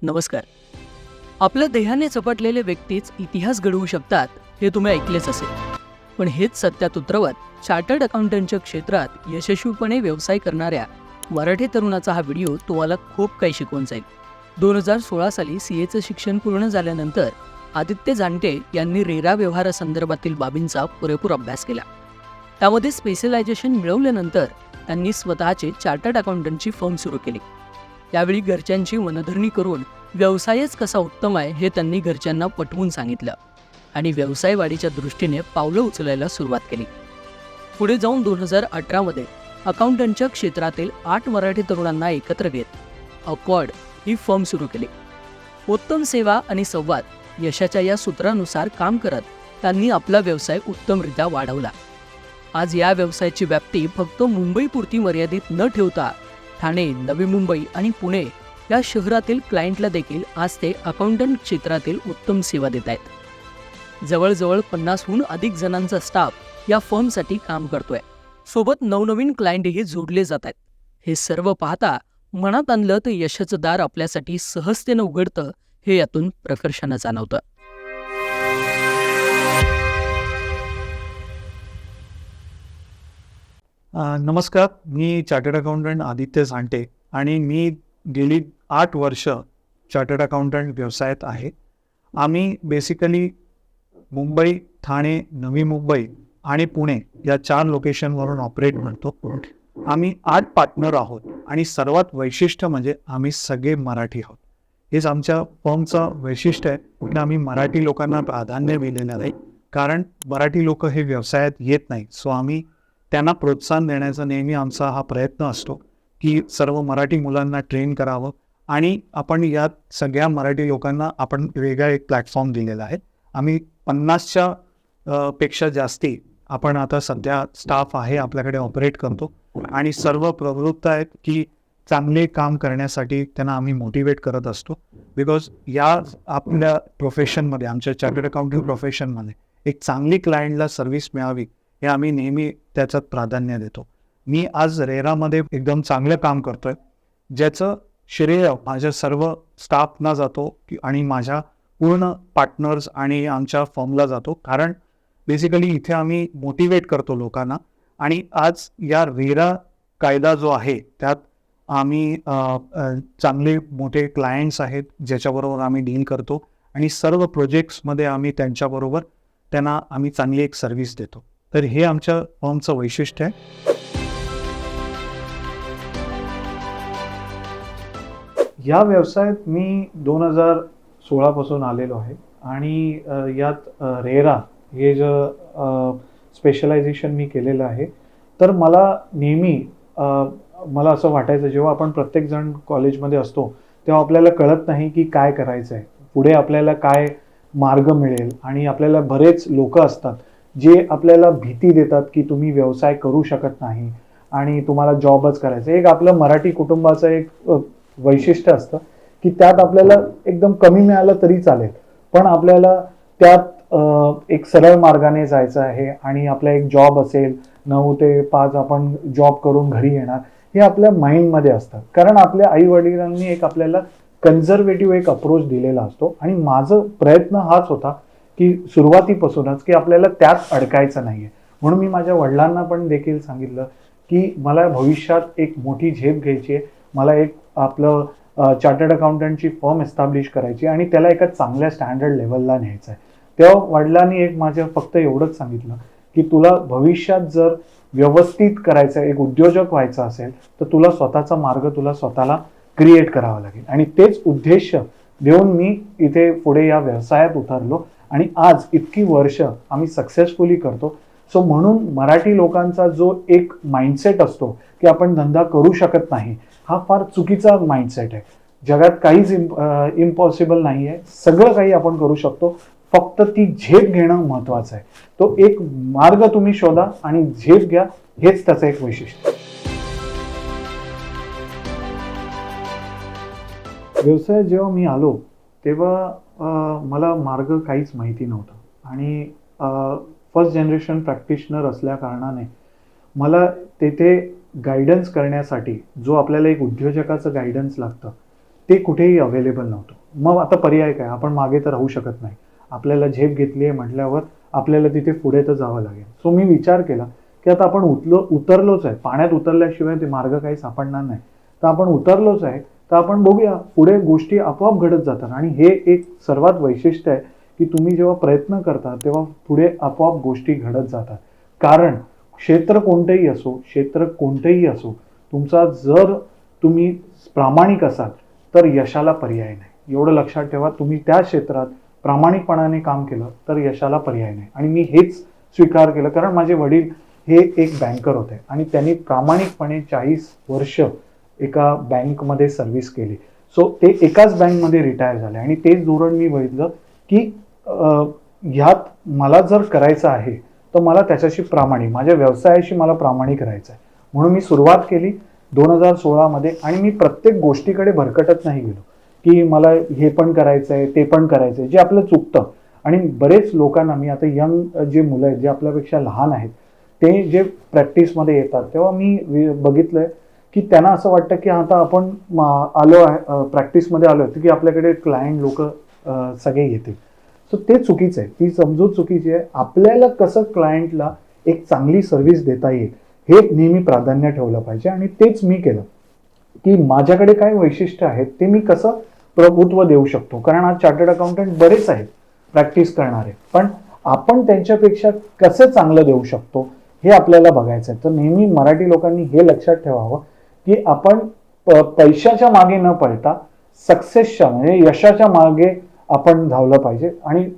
नमस्कार. आपल्या देहाने चपटलेले व्यक्तीच इतिहास घडवू शकतात हे तुम्ही ऐकलेच असेल. पण हेच सत्यात उतरवत चार्टर्ड अकाउंटंटच्या क्षेत्रात यशस्वीपणे व्यवसाय करणाऱ्या मराठी तरुणाचा हा व्हिडिओ तुम्हाला खूप काही शिकवून जाईल. 2016 साली CAचं शिक्षण पूर्ण झाल्यानंतर आदित्य जांटे यांनी रेरा व्यवहारासंदर्भातील बाबींचा पुरेपूर अभ्यास केला. त्यामध्ये स्पेशलायझेशन मिळवल्यानंतर त्यांनी स्वतःचे चार्टर्ड अकाउंटंटची फर्म सुरू केली. यावेळी घरच्यांची मनधरणी करून व्यवसायच कसा उत्तम आहे हे त्यांनी घरच्यांना पटवून सांगितलं आणि व्यवसाय वाढीच्या दृष्टीने पावलं उचलायला सुरुवात केली. पुढे जाऊन 2018 मध्ये अकाउंटंटच्या क्षेत्रातील 8 मराठी तरुणांना एकत्र घेत अकॉर्ड ही फर्म सुरू केली. उत्तम सेवा आणि संवाद यशाच्या या सूत्रानुसार काम करत त्यांनी आपला व्यवसाय उत्तमरित्या वाढवला. आज या व्यवसायाची व्याप्ती फक्त मुंबईपुरती मर्यादित न ठेवता ठाणे, नवी मुंबई आणि पुणे या शहरातील क्लायंटला देखील आज ते अकाउंटंट क्षेत्रातील उत्तम सेवा देत आहेत. जवळजवळ 50हून अधिक जणांचा स्टाफ या फर्मसाठी काम करतोय. सोबत नवनवीन क्लायंटही जोडले जात आहेत. हे सर्व पाहता मनात आणलं तर यशाचं दार आपल्यासाठी सहजतेनं उघडतं हे यातून प्रकर्षानं जाणवतं. नमस्कार, मी चार्टर्ड अकाउंटंट आदित्य जांटे आणि मी गेली 8 वर्ष चार्टर्ड अकाउंटंट व्यवसायात आहे. आम्ही बेसिकली मुंबई, ठाणे, नवी मुंबई आणि पुणे या 4 लोकेशनवरून ऑपरेट करतो. आम्ही 8 पार्टनर आहोत आणि सर्वात वैशिष्ट्य म्हणजे आम्ही सगळे मराठी आहोत. हेच आमच्या फर्मचं वैशिष्ट्य आहे की आम्ही मराठी लोकांना प्राधान्य दिलेलं आहे. कारण मराठी लोक हे व्यवसायात येत नाही. सो आम्ही त्यांना प्रोत्साहन देण्याचा नेहमी आमचा हा प्रयत्न असतो की सर्व मराठी मुलांना ट्रेन करावं आणि आपण यात सगळ्या मराठी लोकांना आपण वेगळा एक प्लॅटफॉर्म दिलेला आहे. आम्ही 50च्या पेक्षा जास्ती आपण आता सध्या स्टाफ आहे आपल्याकडे ऑपरेट करतो आणि सर्व प्रवृत्त आहेत की चांगले काम करण्यासाठी त्यांना आम्ही मोटिवेट करत असतो. बिकॉज या आपल्या प्रोफेशनमध्ये, आमच्या चार्टर्ड अकाउंटिंग प्रोफेशनमध्ये एक चांगली क्लायंटला सर्व्हिस मिळावी हे आम्ही नेहमी त्याच्यात प्राधान्य देतो. मी आज रेरामध्ये एकदम चांगलं काम करतोय, ज्याचं श्रेय माझ्या सर्व स्टाफना जातो आणि माझ्या पूर्ण पार्टनर्स आणि आमच्या फर्मला जातो. कारण बेसिकली इथे आम्ही मोटिवेट करतो लोकांना आणि आज या रेरा कायदा जो आहे त्यात आम्ही चांगले मोठे क्लायंट्स आहेत ज्याच्याबरोबर आम्ही डील करतो आणि सर्व प्रोजेक्ट्समध्ये आम्ही त्यांच्याबरोबर त्यांना आम्ही चांगली एक सर्व्हिस देतो. तर हे आमच्या फर्मचं वैशिष्ट्य आहे. या व्यवसायात मी 2016 पासून आलेलो आहे आणि यात रेरा हे जे स्पेशलायझेशन मी केलेलं आहे. तर मला नेहमी मला असं वाटायचं, जेव्हा आपण प्रत्येकजण कॉलेजमध्ये असतो तेव्हा आपल्याला कळत नाही की काय करायचं आहे, पुढे आपल्याला काय मार्ग मिळेल आणि आपल्याला बरेच लोक असतात जे आपल्याला भीती देतात की तुम्ही व्यवसाय करू शकत नाही आणि तुम्हाला जॉबच करायचं. एक आपलं मराठी कुटुंबाचं एक वैशिष्ट्य असतं की त्यात आपल्याला एकदम कमी मिळालं तरी चालेल, पण आपल्याला त्यात एक सरळ मार्गाने जायचं आहे आणि आपला एक जॉब असेल, 9 ते 5 आपण जॉब करून घरी येणार, हे आपल्या माइंडमध्ये असतं. कारण आपल्या आई वडिलांनी एक आपल्याला कन्झर्वेटिव्ह एक अप्रोच दिलेला असतो आणि माझं प्रयत्न हाच होता की सुरुवातीपासूनच की आपल्याला त्यात अडकायचं नाहीये. म्हणून मी माझ्या वडिलांना पण देखील सांगितलं की मला भविष्यात एक मोठी झेप घ्यायची आहे, मला एक आपलं चार्टर्ड अकाउंटंटची फर्म एस्टॅब्लिश करायची आणि त्याला एका चांगल्या स्टँडर्ड लेवलला न्यायचं आहे. तेव्हा वडिलांनी एक माझ्या फक्त एवढंच सांगितलं की तुला भविष्यात जर व्यवस्थित करायचं, एक उद्योजक व्हायचं असेल तर तुला स्वतःचा मार्ग तुला स्वतःला क्रिएट करावा लागेल. आणि तेच उद्देश देऊन मी इथे पुढे या व्यवसायात उतरलो आणि आज इतकी वर्ष आम्ही सक्सेसफुली करतो. सो म्हणून मराठी लोकांचा जो एक माइंडसेट असतो की आपण धंदा करू शकत नाही, हा फार चुकीचा माइंडसेट आहे. जगात काहीच इम्पॉसिबल नाही आहे, सगळं काही आपण करू शकतो. फक्त ती झेप घेणं महत्वाचं आहे. तो एक मार्ग तुम्ही शोधा आणि झेप घ्या, हेच त्याचं एक वैशिष्ट्य. व्यवसायात जेव्हा मी आलो तेव्हा मला मार्ग काहीच माहिती नव्हता आणि फर्स्ट जनरेशन प्रॅक्टिशनर असल्या कारणाने मला तेथे गायडन्स करण्यासाठी जो आपल्याला एक उद्योजकाचं गायडन्स लागतं ते कुठेही अवेलेबल नव्हतं. मग आता पर्याय काय, आपण मागे तर राहू शकत नाही. आपल्याला झेप घेतली आहे म्हटल्यावर आपल्याला तिथे पुढे तर जावं लागेल. सो मी विचार केला की आता आपण उतरलोच आहे, पाण्यात उतरल्याशिवाय ते मार्ग काही सापडणार नाही. तर आपण उतरलोच आहे, तर आपण बघूया पुढे गोष्टी आपोआप घडत जातात. आणि हे एक सर्वात वैशिष्ट्य आहे की तुम्ही जेव्हा प्रयत्न करता तेव्हा पुढे आपोआप गोष्टी घडत जातात. कारण क्षेत्र कोणतेही असो, तुमचा जर तुम्ही प्रामाणिक असाल तर यशाला पर्याय नाही. एवढं लक्षात ठेवा, तुम्ही त्या क्षेत्रात प्रामाणिकपणाने काम केलं तर यशाला पर्याय नाही. आणि मी हेच स्वीकार केलं, कारण माझे वडील हे एक बँकर होते आणि त्यांनी प्रामाणिकपणे 40 वर्ष एका बँकमध्ये सर्व्हिस केली. सो ते एकाच बँकमध्ये रिटायर झाले आणि तेच धोरण मी बघितलं की ह्यात मला जर करायचं आहे तर मला त्याच्याशी माझ्या व्यवसायाशी मला प्रामाणिक राहायचं आहे. म्हणून मी सुरुवात केली 2016 मध्ये. आणि मी प्रत्येक गोष्टीकडे भरकटत नाही गेलो की मला हे पण करायचं आहे ते पण करायचं आहे, जे आपलं चुकतं. आणि बरेच लोकांना, मी आता यंग जे मुलं आहेत जे आपल्यापेक्षा लहान आहेत, ते जे प्रॅक्टिसमध्ये येतात तेव्हा मी बघितलंय की त्यांना असं वाटतं की आता आपण आलो आहे प्रॅक्टिसमध्ये आलो आहे की आपल्याकडे क्लायंट लोक सगळे येतील. सो ते चुकीचं आहे, ती समजूत चुकीची आहे. आपल्याला कसं क्लायंटला एक चांगली सर्व्हिस देता येईल हे नेहमी प्राधान्य ठेवलं पाहिजे. आणि तेच मी केलं की माझ्याकडे काय वैशिष्ट्य आहेत ते मी कसं प्रभुत्व देऊ शकतो. कारण आज चार्टर्ड अकाउंटंट बरेच आहेत प्रॅक्टिस करणारे, पण आपण त्यांच्यापेक्षा कसं चांगलं देऊ शकतो हे आपल्याला बघायचं आहे. तर नेहमी मराठी लोकांनी हे लक्षात ठेवावं की आपण पैशाच्या मागे न पळता सक्सेसच्या म्हणजे यशाच्या मागे आपण धावलं पाहिजे. आणि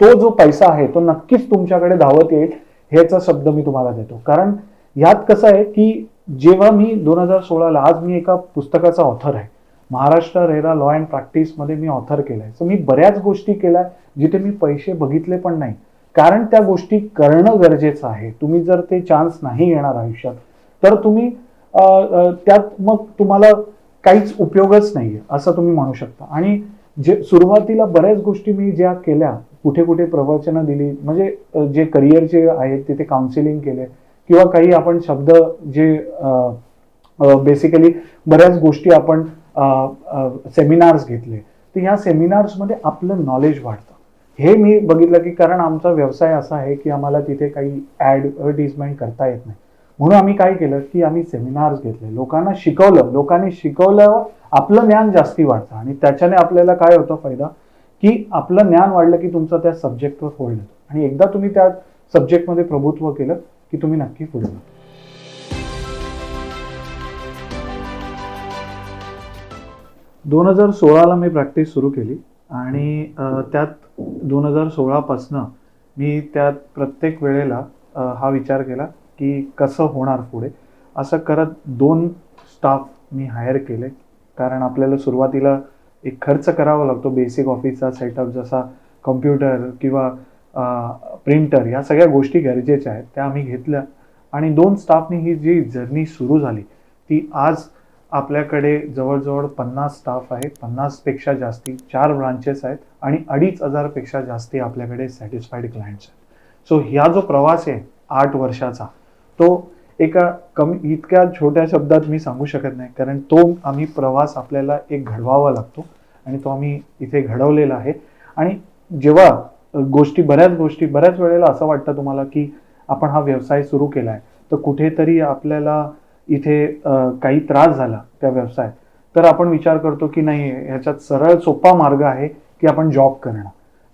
तो जो पैसा आहे तो नक्कीच तुमच्याकडे धावत येईल, ह्याचा शब्द मी तुम्हाला देतो. कारण यात कसं आहे की जेव्हा मी 2016ला, आज मी एका पुस्तकाचा ऑथर आहे, महाराष्ट्र रेरा लॉ अँड प्रॅक्टिसमध्ये मी ऑथर केलाय. सो मी बऱ्याच गोष्टी केल्या जिथे मी पैसे बघितले पण नाही, कारण त्या गोष्टी करणं गरजेचं आहे. तुम्ही जर ते चान्स नाही येणार आयुष्यात तर तुम्ही त्यात मग तुम्हाला काहीच उपयोगच नाहीये असं तुम्ही म्हणू शकता. आणि जे सुरुवातीला बऱ्याच गोष्टी मी ज्या केल्या, कुठे कुठे प्रवचनं दिली, म्हणजे जे करिअरचे आहेत तिथे काउन्सिलिंग केले, किंवा काही आपण शब्द जे बेसिकली बऱ्याच गोष्टी आपण सेमिनार्स घेतले, तर ह्या सेमिनार्समध्ये आपलं नॉलेज वाढतं. हे मी बघितलं की कारण आमचा व्यवसाय असा आहे की आम्हाला तिथे काही ॲडव्हर्टिजमेंट करता येत नाही, म्हणून आम्ही काय केलं की आम्ही सेमिनार्स घेतले, लोकांना शिकवलं. लोकांनी शिकवल्यावर आपलं ज्ञान जास्ती वाढतं आणि त्याच्याने आपल्याला काय होतं फायदा, की आपलं ज्ञान वाढलं की तुमचा त्या सब्जेक्टवर होल्ड होतो. आणि एकदा तुम्ही त्या सब्जेक्टमध्ये प्रभुत्व केलं की तुम्ही नक्की पुढे जाता. 2016ला मी प्रॅक्टिस सुरू केली आणि त्यात 2016 पासनं मी त्यात प्रत्येक वेळेला हा विचार केला की कसं होणार पुढे. असं करत 2 स्टाफ मी हायर केले, कारण आपल्याला सुरुवातीला एक खर्च करावा लागतो बेसिक ऑफिसचा सेटअप, जसा कम्प्युटर किंवा प्रिंटर, ह्या सगळ्या गोष्टी गरजेच्या आहेत, त्या आम्ही घेतल्या. आणि 2 स्टाफनी ही जी जर्नी सुरू झाली ती आज आपल्याकडे जवळजवळ 50 स्टाफ आहे, 50पेक्षा जास्ती, 4 ब्रांचेस आहेत आणि 2,500 पेक्षा जास्ती आपल्याकडे सॅटिस्फाईड क्लायंट्स आहेत. सो ह्या जो प्रवास आहे 8 वर्षाचा, तो एका इतक्या छोट्या शब्दात मी सांगू शकत नाही, कारण तो आम्ही प्रवास आपल्याला एक घडवावा लागतो आणि तो आम्ही इथे घडवलेला आहे. आणि जेव्हा बऱ्याच वेळेला असं वाटतं तुम्हाला की आपण हा व्यवसाय सुरू केला आहे तर कुठेतरी आपल्याला इथे काही त्रास झाला त्या व्यवसायात, तर आपण विचार करतो की नाही, ह्याच्यात सरळ सोपा मार्ग आहे की आपण जॉब करणं.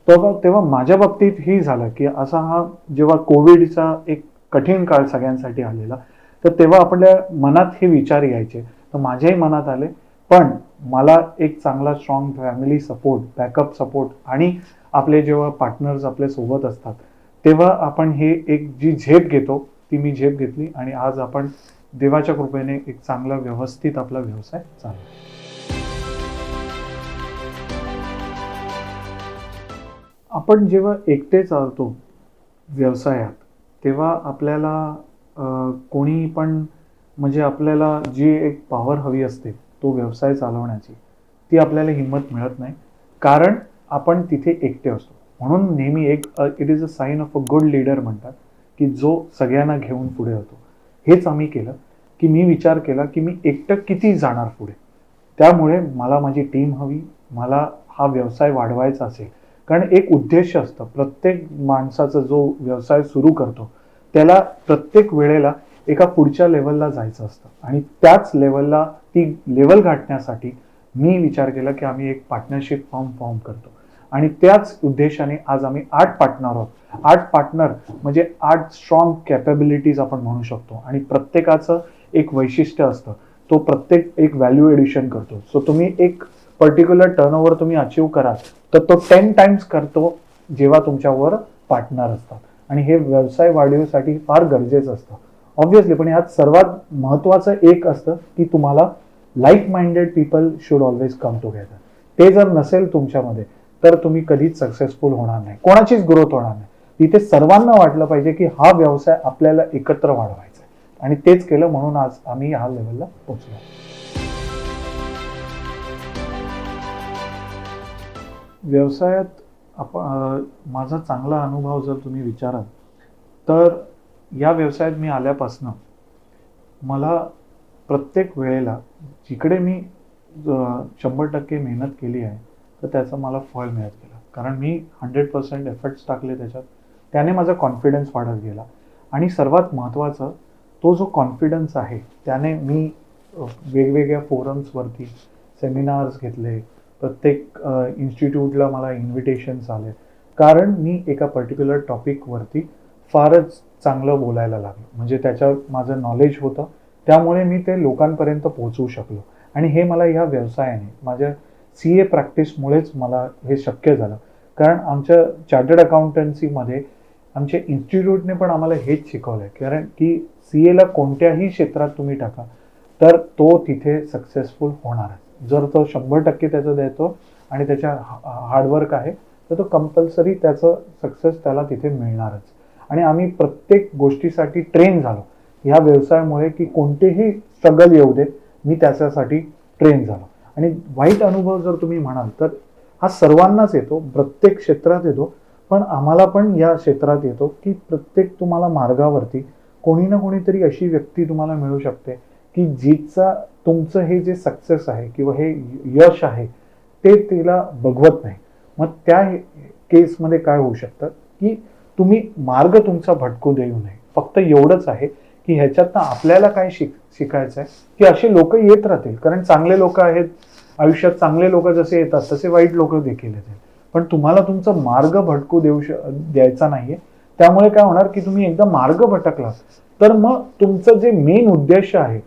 तेव्हा माझ्या बाबतीत ही झालं की असा हा जेव्हा कोविडचा एक कठीण काळ सगळ्यांसाठी आलेला, तर तेव्हा आपल्या मनात हे विचार यायचे, तर माझ्याही मनात आले. पण मला एक चांगला strong family support, backup support आणि आपले जेव्हा पार्टनर्स आपल्या सोबत असतात तेव्हा आपण हे एक जी झेप घेतो ती मी झेप घेतली आणि आज आपण देवाच्या कृपेने एक चांगला व्यवस्थित आपला व्यवसाय चालू. आपण जेव्हा एकटे चालतो व्यवसायात तेव्हा आपल्याला कोणी पण म्हणजे आपल्याला जी एक पॉवर हवी असते तो व्यवसाय चालवण्याची, ती आपल्याला हिंमत मिळत नाही, कारण आपण तिथे एकटे असतो. म्हणून नेहमी it is a sign of a good leader म्हणतात की जो सगळ्यांना घेऊन पुढे होतो. हेच आम्ही केलं की मी विचार केला की मी एकटं किती जाणार पुढे, त्यामुळे मला माझी टीम हवी, मला हा व्यवसाय वाढवायचा असेल, कारण एक उद्देश असतं प्रत्येक माणसाचा जो व्यवसाय सुरू करतो त्याला प्रत्येक वेळेला एका पुढच्या लेवलला जायचं असतं आणि त्याच लेवलला ती लेवल गाठण्यासाठी मी विचार केला की आम्ही एक पार्टनरशिप फॉर्म करतो आणि त्याच उद्देशाने आज आम्ही 8 पार्टनर आहोत. 8 पार्टनर म्हणजे 8 स्ट्रॉंग कॅपेबिलिटीज आपण म्हणू शकतो आणि प्रत्येकाचं एक वैशिष्ट्य असतं. तो प्रत्येक एक व्हॅल्यू एडिशन करतो. सो तुम्ही एक पर्टिक्युलर टर्नओव्हर तुम्ही अचीव करा तर तो 10 टाइम्स करतो जेव्हा तुमच्यावर पार्टनर असतात आणि हे व्यवसाय वाढीसाठी फार गरजेचं असतं ऑब्व्हियसली. पण यात सर्वात महत्वाचं एक असतं की तुम्हाला like minded people should always come together. ते जर नसेल तुमच्यामध्ये तर तुम्ही कधीच सक्सेसफुल होणार नाही, कोणाचीच ग्रोथ होणार नाही. तिथे सर्वांना वाटलं पाहिजे की हा व्यवसाय आपल्याला एकत्र वाढवायचा आहे आणि तेच केलं, म्हणून आज आम्ही ह्या लेवलला पोहोचलो. व्यवसायात माझा चांगला अनुभव जर तुम्ही विचाराल तर या व्यवसायात मी आल्यापासनं मला प्रत्येक वेळेला जिकडे मी 100% मेहनत केली आहे तर त्याचं मला फळ मिळत गेलं, कारण मी 100% एफर्ट्स टाकले त्याच्यात. त्याने माझा कॉन्फिडन्स वाढत गेला आणि सर्वात महत्त्वाचं तो जो कॉन्फिडन्स आहे त्याने मी वेगवेगळ्या फोरम्सवरती सेमिनार्स घेतले. प्रत्येक इन्स्टिट्यूटला मला इन्व्हिटेशन्स आले, कारण मी एका पर्टिक्युलर टॉपिकवरती फारच चांगलं बोलायला लागलो. म्हणजे त्याच्यावर माझं नॉलेज होतं, त्यामुळे मी ते लोकांपर्यंत पोहोचवू शकलो. आणि हे मला ह्या व्यवसायाने माझ्या CA प्रॅक्टिसमुळेच मला हे शक्य झालं. कारण आमच्या चार्टर्ड अकाउंटन्सीमध्ये आमच्या इन्स्टिट्यूटने पण आम्हाला हेच शिकवलं आहे, कारण की CAला कोणत्याही क्षेत्रात तुम्ही टाका तर तो तिथे सक्सेसफुल होणारच. जर तो 100% त्याचं देतो आणि त्याच्या हार्डवर्क आहे तर तो कंपल्सरी त्याचं सक्सेस त्याला तिथे मिळणारच. आणि आम्ही प्रत्येक गोष्टीसाठी ट्रेन झालो ह्या व्यवसायामुळे, की कोणतेही स्ट्रगल येऊ दे मी त्याच्यासाठी ट्रेन झालो. आणि वाईट अनुभव जर तुम्ही म्हणाल तर हा सर्वांनाच येतो, प्रत्येक क्षेत्रात येतो, पण आम्हाला पण या क्षेत्रात येतो की प्रत्येक तुम्हाला मार्गावरती कोणी ना कोणीतरी अशी व्यक्ती तुम्हाला मिळू शकते की जिचा तुमचं हे जे सक्सेस आहे किंवा हे यश आहे ते तिला बघवत नाही. मग त्या केसमध्ये काय होऊ शकतं की तुम्ही मार्ग तुमचा भटकू देऊ नये. फक्त एवढंच आहे की ह्याच्यातनं आपल्याला काय शिकायचं आहे की असे लोक येत राहतील, कारण चांगले लोक आहेत आयुष्यात. चांगले लोक जसे येतात तसे वाईट लोक देखील येतील, पण तुम्हाला तुमचा मार्ग भटकू द्यायचा नाहीये. त्यामुळे काय होणार की तुम्ही एकदा मार्ग भटकला तर मग तुमचं जे मेन उद्देश आहे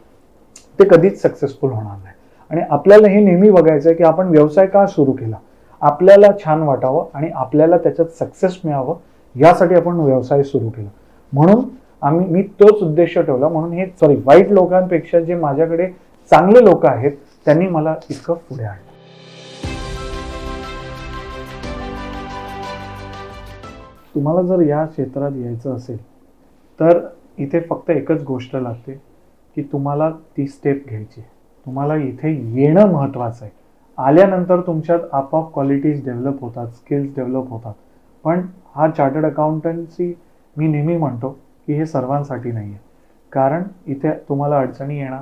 ते कधीच सक्सेसफुल होणार नाही. आणि आपल्याला हे नेहमी बघायचं आहे की आपण व्यवसाय का सुरू केला, आपल्याला छान वाटावं आणि आपल्याला त्याच्यात सक्सेस मिळावं यासाठी आपण व्यवसाय सुरू केला. म्हणून मी तोच उद्देश ठेवला. म्हणून हे वाईट लोकांपेक्षा जे माझ्याकडे चांगले लोक आहेत त्यांनी मला इतकं पुढे आणलं. तुम्हाला जर या क्षेत्रात यायचं असेल तर इथे फक्त एकच गोष्ट लागते की तुम्हाला ती स्टेप घ्यायची. तुम्हाला इथे येणं महत्त्वाचं आहे. आल्यानंतर तुमच्यात आपोआप क्वालिटीज डेव्हलप होतात, स्किल्स डेव्हलप होतात. पण हा चार्टर्ड अकाउंटन्सी मी नेहमी म्हणतो की हे सर्वांसाठी नाही आहे, कारण इथे तुम्हाला अडचणी येणार.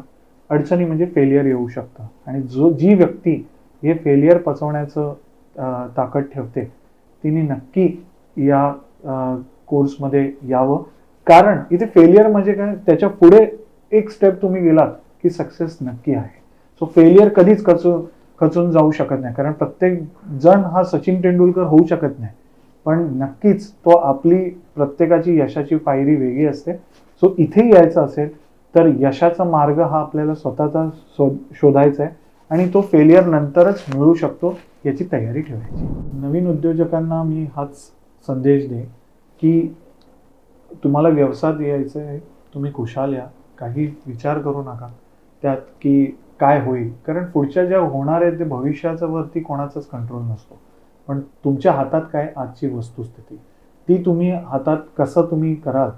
अडचणी म्हणजे फेलियर येऊ शकतं आणि जी व्यक्ती हे फेलियर पचवण्याचं ताकद ठेवते तिने नक्की या कोर्समध्ये यावं. कारण इथे फेलियर म्हणजे काय, त्याच्या पुढे एक स्टेप तुम्ही गेलात की सक्सेस नक्की आहे. सो फेलियर कधीच खचून जाऊ शकत नाही, कारण प्रत्येक जण हा सचिन तेंडुलकर होऊ शकत नाही, पण नक्कीच तो आपली प्रत्येकाची यशाची पायरी वेगळी असते. सो इथे यायचं असेल तर यशाचा मार्ग हा आपल्याला स्वतःचा शोधायचा आहे आणि तो फेलियर नंतरच मिळू शकतो याची तयारी ठेवायची. नवीन उद्योजकांना मी हाच संदेश दे की तुम्हाला व्यवसायात यायचं आहे, तुम्ही खुशाल या, काही विचार करू नका त्यात की काय होईल, कारण पुढच्या ज्या होणार आहेत ते भविष्याच्या वरती कोणाचाच कंट्रोल नसतो. पण तुमच्या हातात काय आजची वस्तुस्थिती ती तुम्ही हातात कसं तुम्ही कराल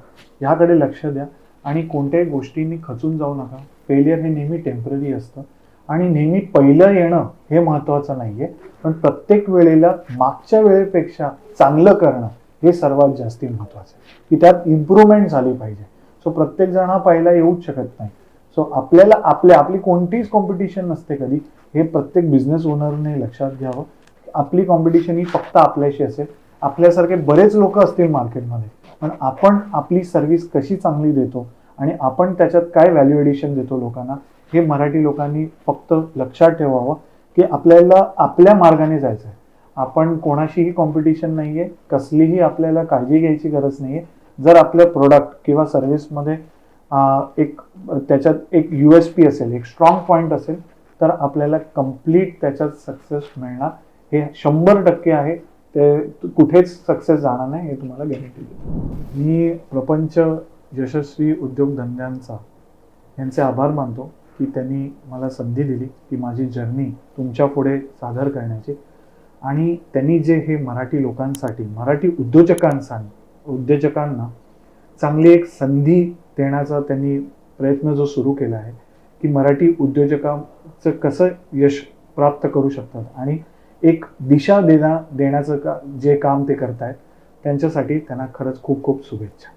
ह्याकडे लक्ष द्या आणि कोणत्याही गोष्टींनी खचून जाऊ नका. फेलियर हे नेहमी टेम्पररी असतं आणि नेहमी पहिलं येणं हे महत्त्वाचं नाही आहे, पण प्रत्येक वेळेला मागच्या वेळेपेक्षा चांगलं करणं हे सर्वात जास्ती महत्त्वाचं आहे की त्यात इम्प्रूव्हमेंट झाली पाहिजे. सो प्रत्येक जण हा पहिला येऊच शकत नाही. सो आपल्याला आपली कोणतीच कॉम्पिटिशन नसते कधी, हे प्रत्येक बिझनेस ओनरने लक्षात घ्यावं. आपली कॉम्पिटिशन ही फक्त आपल्याशी असेल. आपल्यासारखे बरेच लोक असतील मार्केटमध्ये, पण आपण आपली सर्व्हिस कशी चांगली देतो आणि आपण त्याच्यात काय व्हॅल्यू एडिशन देतो लोकांना, हे मराठी लोकांनी फक्त लक्षात ठेवावं की आपल्याला आपल्या मार्गाने जायचं आहे. आपण कोणाशीही कॉम्पिटिशन नाहीये, कसलीही आपल्याला काळजी घ्यायची गरज नाहीये. जर आपलं प्रोडक्ट किंवा सर्व्हिसमध्ये त्याच्यात एक USP असेल, एक स्ट्रॉंग पॉईंट असेल, तर आपल्याला कम्प्लीट त्याच्यात सक्सेस मिळणार. हे 100% आहे. ते कुठेच सक्सेस जाणार नाही, हे तुम्हाला गॅरंटी देतो. मी प्रपंच यशस्वी उद्योगधंद्यांचा यांचे आभार मानतो की त्यांनी मला संधी दिली की माझी जर्नी तुमच्या पुढे सादर करण्याची. आणि त्यांनी जे हे मराठी लोकांसाठी, मराठी उद्योजकांना चांगली एक संधी देण्याचा त्यांनी प्रयत्न जो सुरू केला आहे की मराठी उद्योजकांचं कसं यश प्राप्त करू शकतात आणि एक दिशा देण्याचं जे काम ते करतायत, त्यांच्यासाठी त्यांना खरंच खूप खूप शुभेच्छा.